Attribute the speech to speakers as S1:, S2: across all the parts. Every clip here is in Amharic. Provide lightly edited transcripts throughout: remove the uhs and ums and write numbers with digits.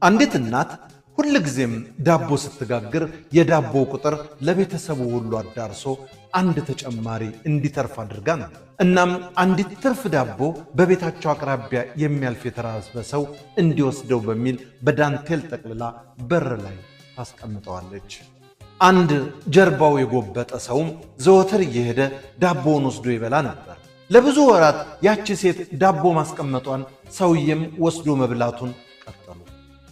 S1: አንዲት እናት ሁሉ ጊዜም ዳቦ ስትጋግር የዳቦ ቁጥር ለቤተሰቡ ሁሉ አዳርሶ አንድ ተጨማሪ እንዲተርፍ አድርጋ ነበር። እናም አንዲት ትርፍ ዳቦ በቤታቸው አቅራቢያ የሚያልፍ የተራበ ሰው እንዲወስደው በሚል በዳንቴል ጠቅልላ በር ላይ ታስቀምጠዋለች። አንድ ጀርባው የጎበጠ ሰውም ዘወትር እየሄደ ዳቦውን ወስዶ ይበላ ነበር። ለብዙ ወራት ያቺ ሴት ዳቦ ማስቀመጧን ሰውየም ወስዶ መብላቱን ቀጠሉ።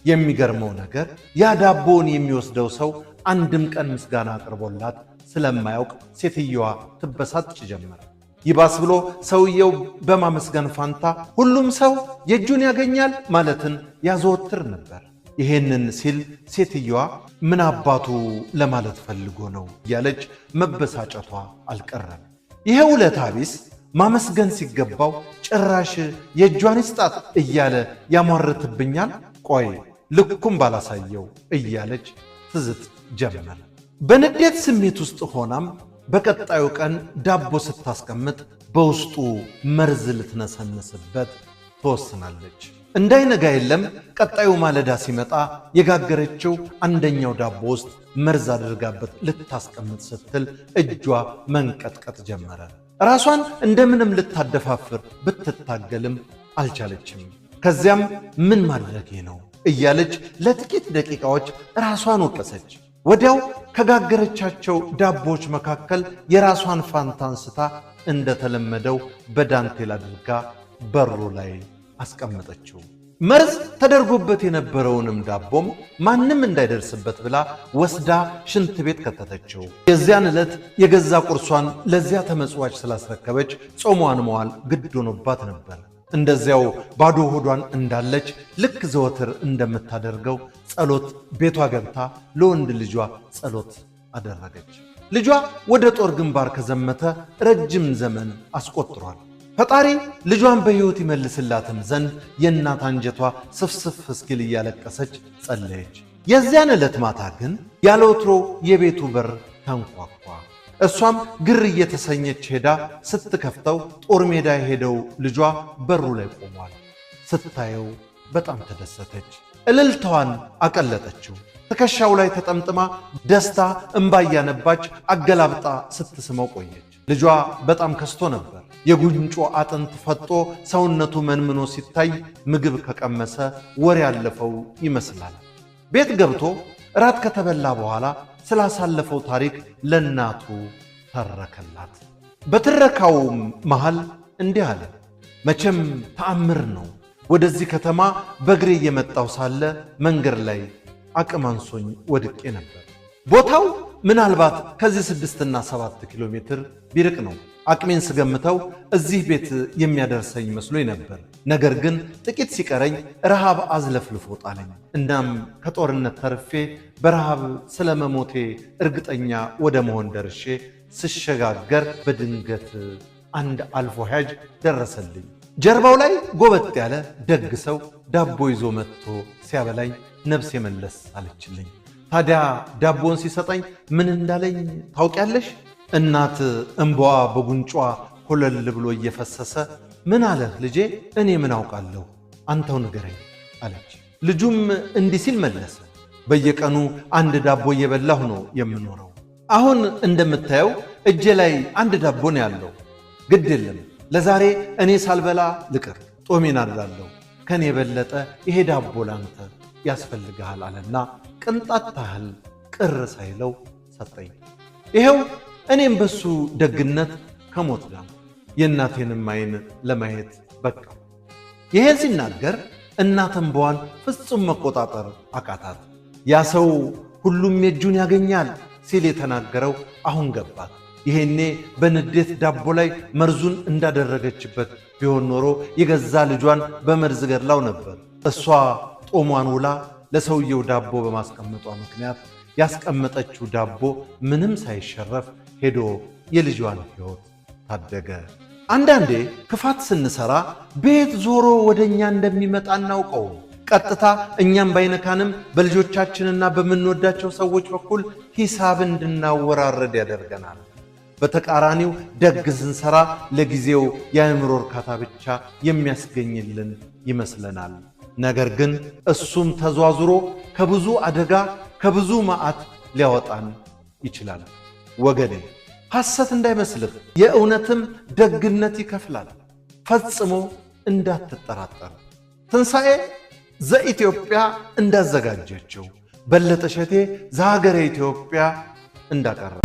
S1: የሚገርመው ነገር ያ ዳቦውን የሚወስደው ሰው አንድም ቀን ምስጋና አቅርቦላት ስለማያውቅ ሴትየዋ ትበሳጭ ጀመረ። ይባስ ብሎ ሰውየው በማመስገን ፋንታ ሁሉም ሰው የእጁን ያገኛል ማለትን ያዘወትር ነበር። ይሄንን ሲል ሴትየዋ ምን አባቱ ለማለት ፈልጎ ነው እያለች መበሳጨቷ አልቀረም። ይሄ ውለታ ቢስ ማመስገን ሲገባው ጭራሽ የእጇን ይስጣት እያለ ያሟርትብኛል፣ ቆይ ልኩም ባላሳየው እያለች ትዝት ጀመረ። በንዴት ስሜት ውስጥ ሆናም በቀጣዩ ቀን ዳቦ ስታስቀምጥ በውስጡ መርዝ ልትነሰንስበት ትወስናለች። እንዳይነጋ የለም ቀጣዩ ማለዳ ሲመጣ የጋገረችው አንደኛው ዳቦ ውስጥ መርዝ አድርጋበት ልታስቀምጥ ስትል እጇ መንቀጥቀጥ ጀመረ። ራሷን እንደምንም ልታደፋፍር ብትታገልም አልቻለችም። ከዚያም ምን ማድረጌ ነው እያለች ለጥቂት ደቂቃዎች ራሷን ወቀሰች። ወዲያው ከጋገረቻቸው ዳቦዎች መካከል የራሷን ፋንታ አንስታ እንደተለመደው በዳንቴል አድርጋ በሩ ላይ አስቀመጠችው። መርዝ ተደርጎበት የነበረውንም ዳቦም ማንም እንዳይደርስበት ብላ ወስዳ ሽንት ቤት ከተተችው። የዚያን ዕለት የገዛ ቁርሷን ለዚያ ተመጽዋች ስላስረከበች ጾሟን መዋል ግድ ሆኖባት ነበር። እንደዚያው ባዶ ሆዷን እንዳለች ልክ ዘወትር እንደምታደርገው ጸሎት ቤቷ ገብታ ለወንድ ልጇ ጸሎት አደረገች። ልጇ ወደ ጦር ግንባር ከዘመተ ረጅም ዘመን አስቆጥሯል። ፈጣሪ ልጇን በሕይወት ይመልስላትም ዘንድ የእናት አንጀቷ ስፍስፍ እስኪል እያለቀሰች ጸለየች። የዚያን ዕለት ማታ ግን ያለ ወትሮ የቤቱ በር ተንኳኳ። እሷም ግር እየተሰኘች ሄዳ ስትከፍተው ጦር ሜዳ የሄደው ልጇ በሩ ላይ ቆሟል። ስታየው በጣም ተደሰተች። እልልታዋን አቀለጠችው። ትከሻው ላይ ተጠምጥማ ደስታ እምባ እያነባች አገላብጣ ስትስመው ቆየች። ልጇ በጣም ከስቶ ነበር። የጉንጮ አጥንት ፈጦ ሰውነቱ መንምኖ ሲታይ ምግብ ከቀመሰ ወር ያለፈው ይመስላል። ቤት ገብቶ እራት ከተበላ በኋላ ስላሳለፈው ታሪክ ለእናቱ ተረከላት። በትረካው መሃል እንዲህ አለ። መቼም ተአምር ነው። ወደዚህ ከተማ በእግሬ እየመጣው ሳለ መንገድ ላይ አቅም አንሶኝ ወድቄ ነበር። ቦታው ምናልባት ከዚህ 6 እና 7 ኪሎ ሜትር ቢርቅ ነው። አቅሜን ስገምተው እዚህ ቤት የሚያደርሰኝ መስሎኝ ነበር። ነገር ግን ጥቂት ሲቀረኝ ረሃብ አዝለፍልፎ ጣለኝ። እናም ከጦርነት ተርፌ በረሃብ ስለመሞቴ እርግጠኛ ወደ መሆን ደርሼ ስሸጋገር በድንገት አንድ አልፎ ሄጅ ደረሰልኝ። ጀርባው ላይ ጎበጥ ያለ ደግ ሰው ዳቦ ይዞ መጥቶ ሲያበላኝ ነፍሴ መለስ አለችልኝ። ታዲያ ዳቦን ሲሰጠኝ ምን እንዳለኝ ታውቂያለሽ? እናት እንባዋ በጉንጯ ኮለል ብሎ እየፈሰሰ ምን አለህ ልጄ? እኔ ምን አውቃለሁ፣ አንተው ንገረኝ አለች። ልጁም እንዲህ ሲል መለሰ። በየቀኑ አንድ ዳቦ እየበላሁ ነው የምኖረው። አሁን እንደምታየው እጄ ላይ አንድ ዳቦ ነው ያለው። ግድ የለም ለዛሬ እኔ ሳልበላ ልቅር፣ ጦሜን አድራለሁ። ከኔ የበለጠ ይሄ ዳቦ ላንተ ያስፈልግሃል አለና ቅንጣት ታህል ቅር ሳይለው ሰጠኝ። ይሄው እኔም በሱ ደግነት ከሞት ጋር የእናቴንም ዓይን ለማየት በቃ። ይሄን ሲናገር እናት እንባዋን ፍጹም መቆጣጠር አቃታት። ያ ሰው ሁሉም የእጁን ያገኛል ሲል የተናገረው አሁን ገባት። ይሄኔ በንዴት ዳቦ ላይ መርዙን እንዳደረገችበት ቢሆን ኖሮ የገዛ ልጇን በመርዝ ገድላው ነበር። እሷ ጦሟን ውላ ለሰውየው ዳቦ በማስቀመጧ ምክንያት ያስቀመጠችው ዳቦ ምንም ሳይሸረፍ ሄዶ የልጇን ሕይወት ታደገ። አንዳንዴ ክፋት ስንሰራ ቤት ዞሮ ወደኛ እንደሚመጣ እናውቀው። ቀጥታ እኛም ባይነካንም በልጆቻችንና በምንወዳቸው ሰዎች በኩል ሂሳብ እንድናወራረድ ያደርገናል። በተቃራኒው ደግ ስንሰራ ለጊዜው የአእምሮ እርካታ ብቻ የሚያስገኝልን ይመስለናል። ነገር ግን እሱም ተዟዙሮ ከብዙ አደጋ ከብዙ መዓት ሊያወጣን ይችላል። ወገኔ ሐሰት እንዳይመስልህ፣ የእውነትም ደግነት ይከፍላል። ፈጽሞ እንዳትጠራጠር። ትንሣኤ ዘኢትዮጵያ እንዳዘጋጀችው በለጠ ሸቴ ዘሀገረ ኢትዮጵያ እንዳቀረበ